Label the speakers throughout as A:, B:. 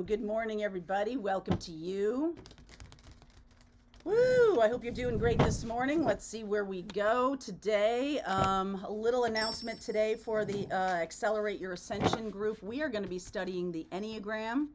A: Good morning, everybody. Welcome to you. Woo! I hope you're doing great this morning. Let's see where we go today. A little announcement today for the Accelerate Your Ascension group. We are going to be studying the Enneagram.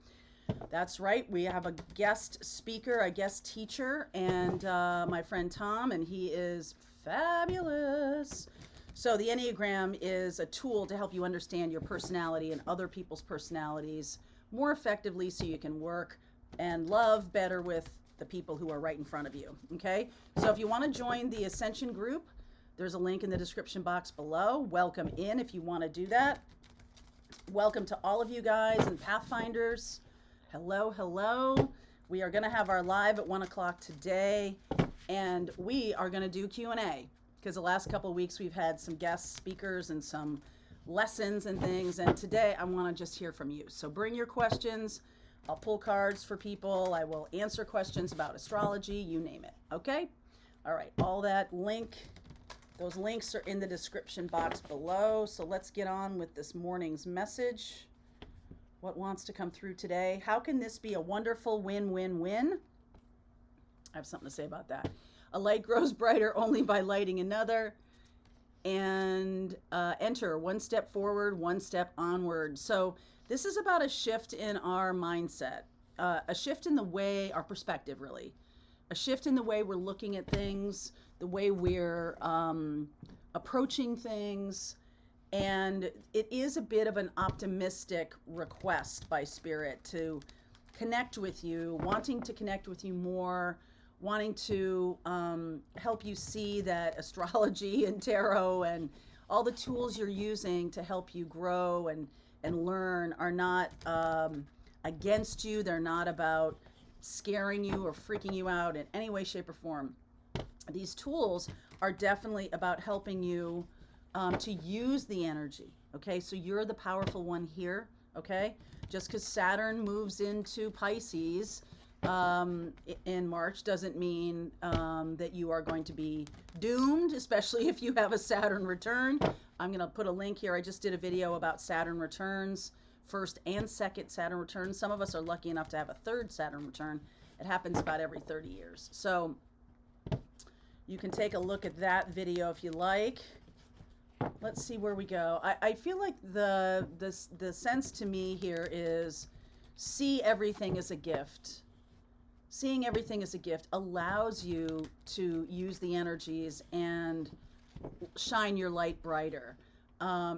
A: That's right. We have a guest speaker, a guest teacher, and my friend Tom, and he is fabulous. So the Enneagram is a tool to help you understand your personality and other people's personalities more effectively so you can work and love better with the people who are right in front of you. Okay? So if you want to join the Ascension group, there's a link in the description box below. Welcome in if you want to do that. Welcome to all of you guys and Pathfinders. Hello, hello. We are going to have our live at 1 o'clock today, and we are going to do Q&A because the last couple of weeks we've had some guest speakers and some lessons and things, and today I want to just hear from you. So bring your questions. I'll pull cards for people. I will answer questions about astrology, you name it. Okay? All right. All that those links are in the description box below. So let's get on with this morning's message. What wants to come through today? How can this be a wonderful win-win-win? I have something to say about that. A light grows brighter only by lighting another. And enter one step forward, one step onward. So this is about a shift in our mindset, a shift in the way, our perspective really, a shift in the way we're looking at things, the way we're approaching things. And it is a bit of an optimistic request by Spirit to connect with you, wanting to connect with you more, wanting to help you see that astrology and tarot and all the tools you're using to help you grow and learn are not against you. They're not about scaring you or freaking you out in any way, shape, or form. These tools are definitely about helping you to use the energy. Okay, so you're the powerful one here. Okay, just because Saturn moves into Pisces in March doesn't mean that you are going to be doomed, especially if you have a Saturn return. I'm going to put a link here. I just did a video about Saturn returns, first and second Saturn returns. Some of us are lucky enough to have a third Saturn return. It happens about every 30 years. So you can take a look at that video if you like. Let's see where we go. I feel like the sense to me here is see everything as a gift. Seeing everything as a gift allows you to use the energies and shine your light brighter.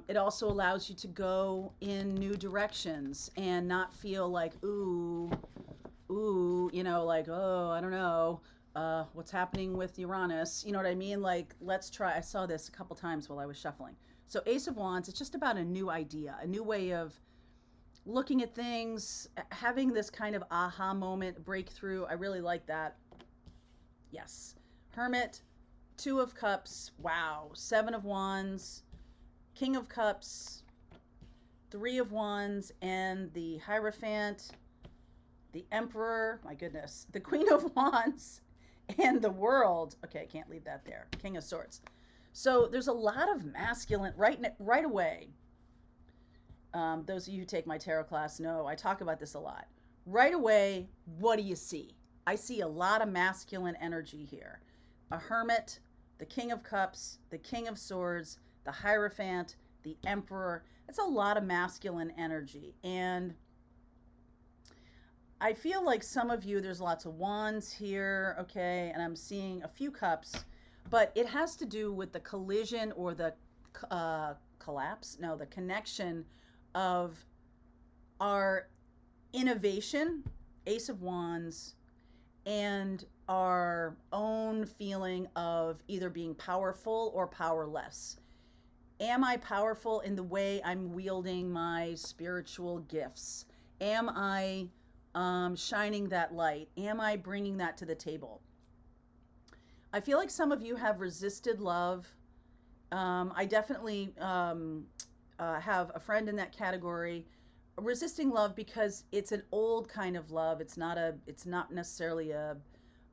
A: It also allows you to go in new directions and not feel like, ooh, you know, like, oh, I don't know, what's happening with Uranus. You know what I mean? Like, let's try. I saw this a couple times while I was shuffling. So Ace of Wands, it's just about a new idea, a new way of looking at things, having this kind of aha moment, breakthrough. I really like that. Yes. Hermit, 2 of Cups. Wow. 7 of Wands, King of Cups, 3 of Wands, and the Hierophant, the Emperor, my goodness, the Queen of Wands, and the World. Okay, I can't leave that there. King of Swords. So there's a lot of masculine right away. Those of you who take my tarot class know I talk about this a lot. Right away, what do you see? I see a lot of masculine energy here. A Hermit, the King of Cups, the King of Swords, the Hierophant, the Emperor. It's a lot of masculine energy. And I feel like some of you, there's lots of wands here, okay, and I'm seeing a few cups, but it has to do with the collision or the collapse, no, the connection of our innovation, Ace of Wands, and our own feeling of either being powerful or powerless. Am I powerful in the way I'm wielding my spiritual gifts? Am I shining that light? Am I bringing that to the table? I feel like some of you have resisted love. I definitely have a friend in that category, resisting love because it's an old kind of love. It's not necessarily a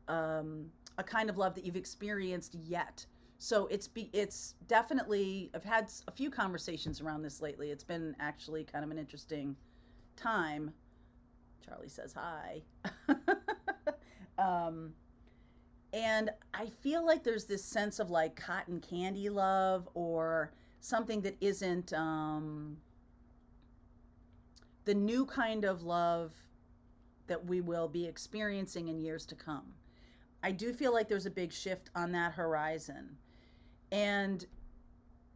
A: kind of love that you've experienced yet. So it's definitely, I've had a few conversations around this lately. It's been actually kind of an interesting time Charlie says hi. um, and I feel like there's this sense of like cotton candy love, or something that isn't the new kind of love that we will be experiencing in years to come. I do feel like there's a big shift on that horizon. And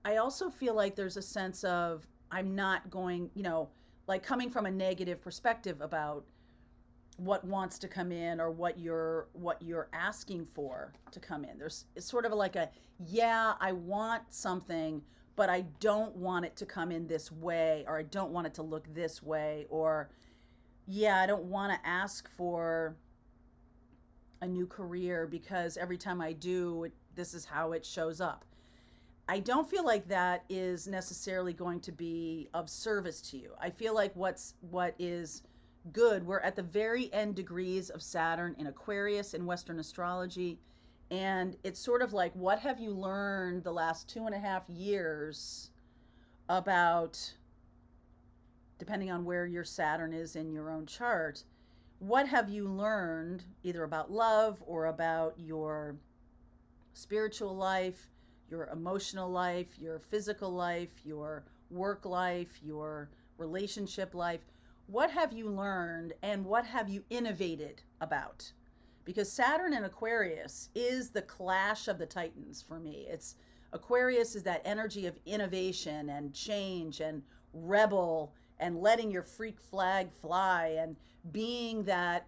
A: I also feel like there's a sense of I'm not going, like coming from a negative perspective about what wants to come in, or what you're asking for to come in. It's sort of like a, yeah, I want something, but I don't want it to come in this way, or I don't want it to look this way, or yeah, I don't want to ask for a new career because every time I do, this is how it shows up. I don't feel like that is necessarily going to be of service to you. I feel like what is good, we're at the very end degrees of Saturn in Aquarius in Western astrology, and it's sort of like, what have you learned the last 2.5 years about, depending on where your Saturn is in your own chart, what have you learned either about love, or about your spiritual life, your emotional life, your physical life, your work life, your relationship life? What have you learned, and what have you innovated about? Because Saturn in Aquarius is the clash of the Titans for me. Aquarius is that energy of innovation and change and rebel and letting your freak flag fly and being that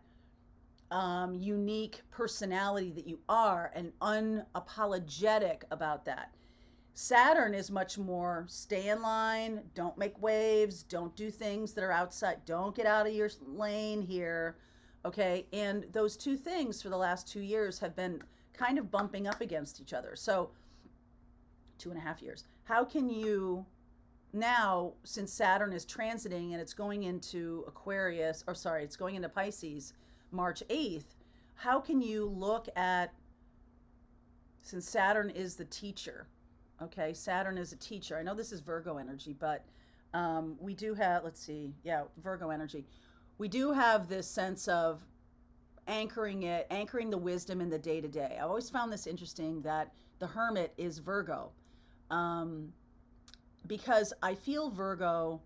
A: unique personality that you are, and unapologetic about that. Saturn is much more stay in line, don't make waves, don't do things that are outside, don't get out of your lane here, okay? And those two things for the last 2 years have been kind of bumping up against each other. So 2.5 years. How can you now, since Saturn is transiting and it's going into Aquarius, or sorry, it's going into Pisces March 8th, how can you look at, since Saturn is the teacher, okay, Saturn is a teacher. I know this is Virgo energy, but we do have, let's see, yeah, Virgo energy. We do have this sense of anchoring the wisdom in the day-to-day. I always found this interesting that the Hermit is Virgo, because I feel Virgo,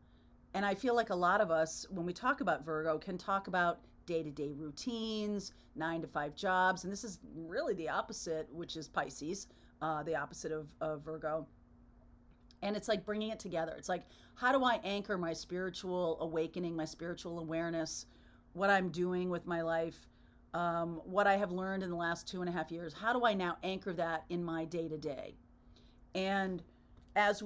A: and I feel like a lot of us, when we talk about Virgo, can talk about day-to-day routines, 9-to-5 jobs, and this is really the opposite, which is Pisces, the opposite of Virgo. And it's like bringing it together. It's like, how do I anchor my spiritual awakening, my spiritual awareness, what I'm doing with my life, what I have learned in the last 2.5 years? How do I now anchor that in my day-to-day? And as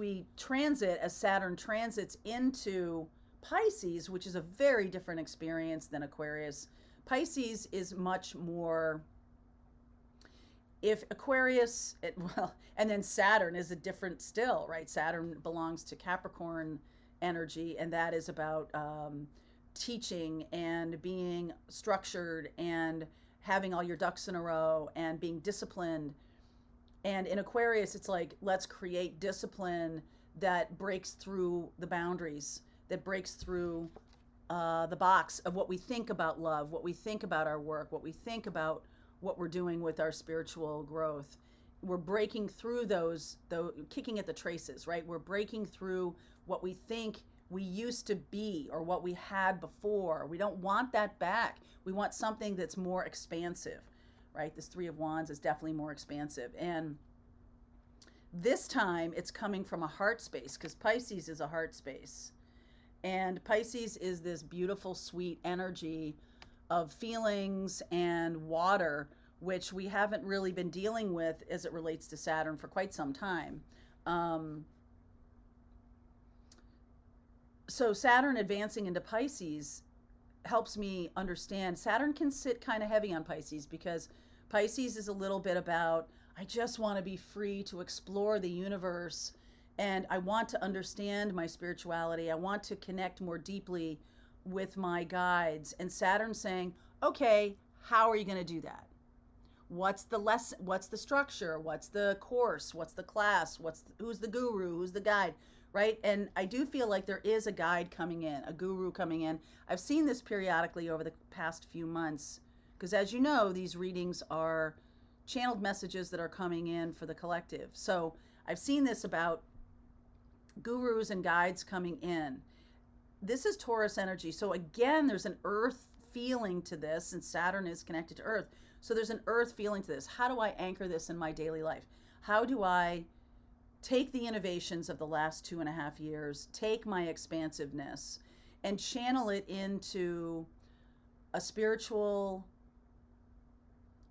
A: Saturn transits into Pisces, which is a very different experience than Aquarius. Pisces is much more, if Aquarius, and then Saturn is a different still, right? Saturn belongs to Capricorn energy, and that is about teaching and being structured and having all your ducks in a row and being disciplined. And in Aquarius, it's like, let's create discipline that breaks through the boundaries, that breaks through the box of what we think about love, what we think about our work, what we think about what we're doing with our spiritual growth. We're breaking through those, kicking at the traces, right? We're breaking through what we think we used to be or what we had before. We don't want that back. We want something that's more expansive, right? This Three of Wands is definitely more expansive. And this time it's coming from a heart space, because Pisces is a heart space. And Pisces is this beautiful, sweet energy of feelings and water, which we haven't really been dealing with as it relates to Saturn for quite some time. So Saturn advancing into Pisces helps me understand. Saturn can sit kind of heavy on Pisces, because Pisces is a little bit about, I just want to be free to explore the universe, and I want to understand my spirituality. I want to connect more deeply with my guides. And Saturn saying, okay, how are you going to do that? What's the lesson? What's the structure? What's the course? What's the class? Who's the guru? Who's the guide? right? And I do feel like there is a guide coming in, a guru coming in. I've seen this periodically over the past few months because, as you know, these readings are channeled messages that are coming in for the collective. So I've seen this about gurus and guides coming in. This is Taurus energy. So again, there's an earth feeling to this, and Saturn is connected to earth. So there's an earth feeling to this. How do I anchor this in my daily life? How do I take the innovations of the last 2.5 years, take my expansiveness, and channel it into a spiritual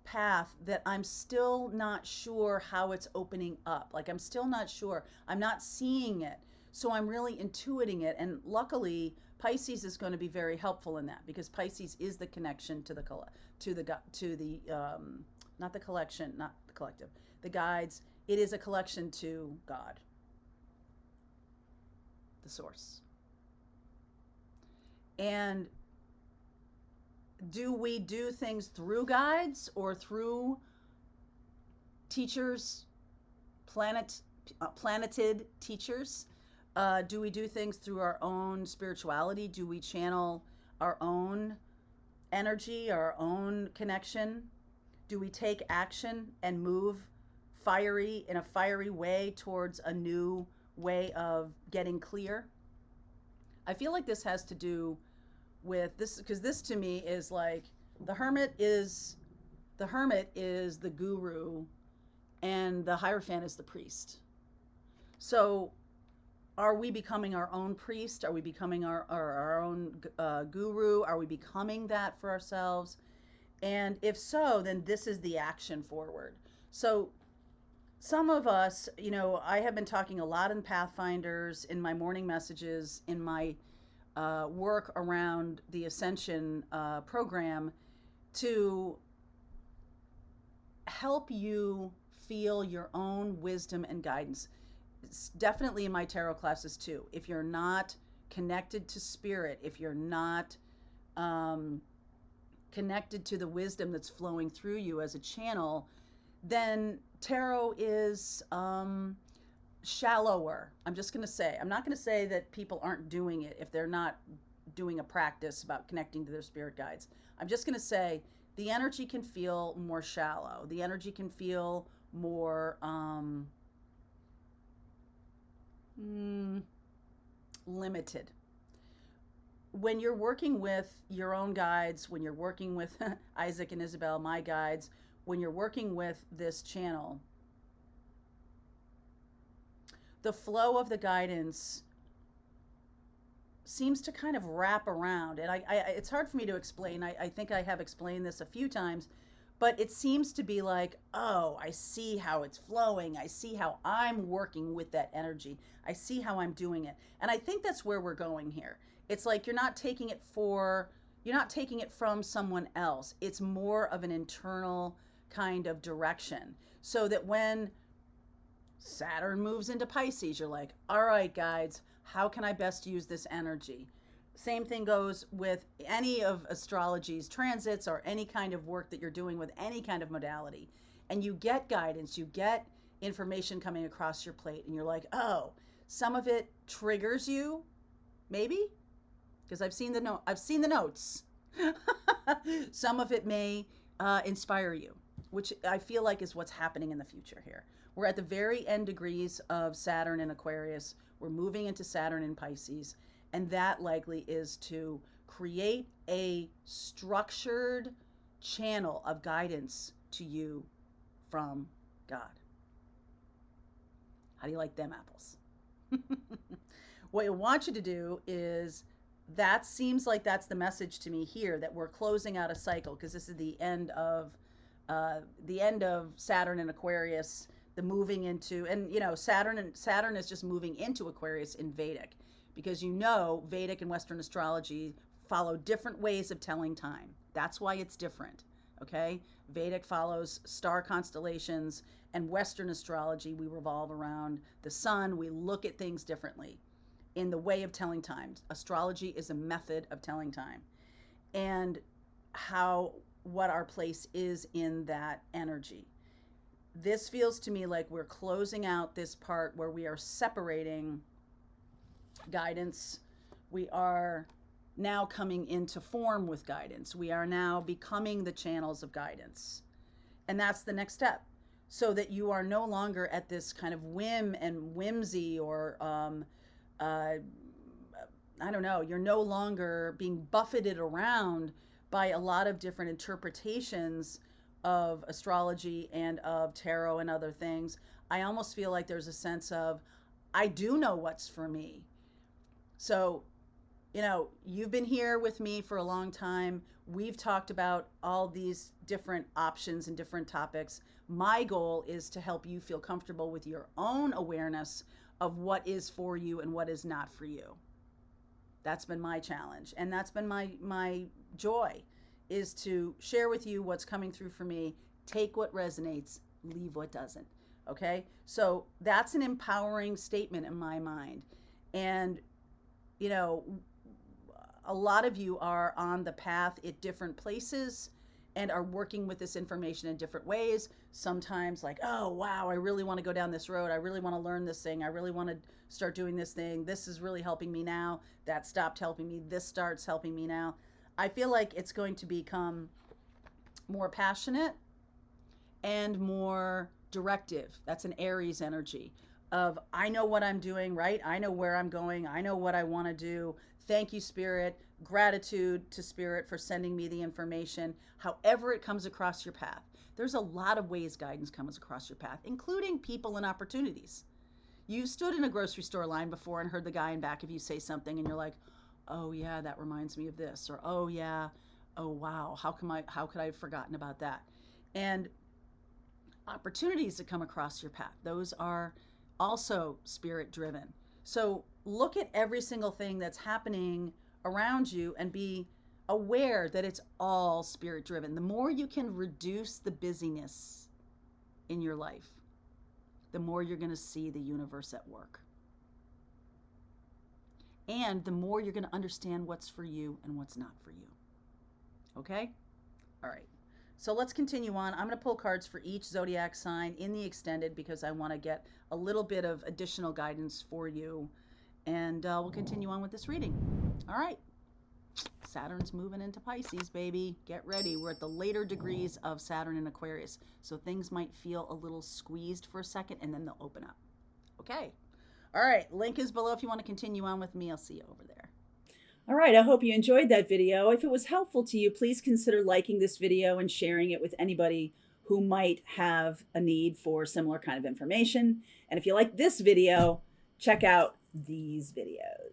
A: path that I'm still not sure how it's opening up? Like, I'm still not sure. I'm not seeing it. So I'm really intuiting it. And luckily, Pisces is going to be very helpful in that, because Pisces is the connection to the not the collection, not the collective, the guides. It is a collection to God, the source. And do we do things through guides or through teachers, planeted teachers? Do we do things through our own spirituality? Do we channel our own energy, our own connection? Do we take action and move in a fiery way towards a new way of getting clear? I feel like this has to do with this, because this to me is like the hermit is the guru and the Hierophant is the priest. So are we becoming our own priest? Are we becoming our own guru? Are we becoming that for ourselves? And if so, then this is the action forward. So some of us, I have been talking a lot in Pathfinders, in my morning messages, in my work around the Ascension program, to help you feel your own wisdom and guidance. It's definitely in my tarot classes too. If you're not connected to spirit, if you're not connected to the wisdom that's flowing through you as a channel, then tarot is shallower. I'm just going to say, I'm not going to say that people aren't doing it if they're not doing a practice about connecting to their spirit guides. I'm just going to say the energy can feel more shallow. The energy can feel more limited. When you're working with your own guides, when you're working with Isaac and Isabel, my guides, when you're working with this channel, the flow of the guidance seems to kind of wrap around. And it's hard for me to explain. I think I have explained this a few times, but it seems to be like, oh, I see how it's flowing. I see how I'm working with that energy. I see how I'm doing it. And I think that's where we're going here. It's like you're not taking it from someone else. It's more of an internal kind of direction, so that when Saturn moves into Pisces, you're like, all right, guides, how can I best use this energy? Same thing goes with any of astrology's transits or any kind of work that you're doing with any kind of modality. And you get guidance, you get information coming across your plate, and you're like, oh, some of it triggers you, maybe, because I've seen the notes. Some of it may inspire you, which I feel like is what's happening in the future here. We're at the very end degrees of Saturn in Aquarius. We're moving into Saturn in Pisces. And that likely is to create a structured channel of guidance to you from God. How do you like them apples? What I want you to do is, that seems like that's the message to me here, that we're closing out a cycle, because this is the end of Saturn in Aquarius, the moving into, and Saturn is just moving into Aquarius in Vedic, because Vedic and Western astrology follow different ways of telling time. That's why it's different. Okay? Vedic follows star constellations, and Western astrology, we revolve around the sun. We look at things differently in the way of telling time. Astrology is a method of telling time, and what our place is in that energy. This feels to me like we're closing out this part where we are separating guidance. We are now coming into form with guidance. We are now becoming the channels of guidance. And that's the next step, so that you are no longer at this kind of whim and whimsy, or I don't know, you're no longer being buffeted around by a lot of different interpretations of astrology and of tarot and other things. I almost feel like there's a sense of, I do know what's for me. So, you know, you've been here with me for a long time. We've talked about all these different options and different topics. My goal is to help you feel comfortable with your own awareness of what is for you and what is not for you. That's been my challenge, and that's been my joy, is to share with you what's coming through for me. Take what resonates, leave what doesn't. Okay? So that's an empowering statement in my mind. And, you know, a lot of you are on the path at different places and are working with this information in different ways. Sometimes like, oh, wow, I really want to go down this road. I really want to learn this thing. I really want to start doing this thing. This is really helping me now. That stopped helping me. This starts helping me now. I feel like it's going to become more passionate and more directive. That's an Aries energy of, I know what I'm doing, right? I know where I'm going. I know what I want to do. Thank you, Spirit. Gratitude to Spirit for sending me the information, however it comes across your path. There's a lot of ways guidance comes across your path, including people and opportunities. You stood in a grocery store line before and heard the guy in back of you say something, and you're like, oh yeah, that reminds me of this, or oh yeah, oh wow, how could I have forgotten about that? And opportunities that come across your path, those are also spirit driven. So look at every single thing that's happening around you and be aware that it's all spirit driven. The more you can reduce the busyness in your life, the more you're going to see the universe at work. And the more you're going to understand what's for you and what's not for you. Okay? All right. So let's continue on. I'm going to pull cards for each zodiac sign in the extended, because I want to get a little bit of additional guidance for you. And we'll continue on with this reading. All right. Saturn's moving into Pisces, baby. Get ready. We're at the later degrees of Saturn in Aquarius. So things might feel a little squeezed for a second, and then they'll open up. Okay. All right. Link is below if you want to continue on with me. I'll see you over there.
B: All right, I hope you enjoyed that video. If it was helpful to you, please consider liking this video and sharing it with anybody who might have a need for similar kind of information. And if you like this video, check out these videos.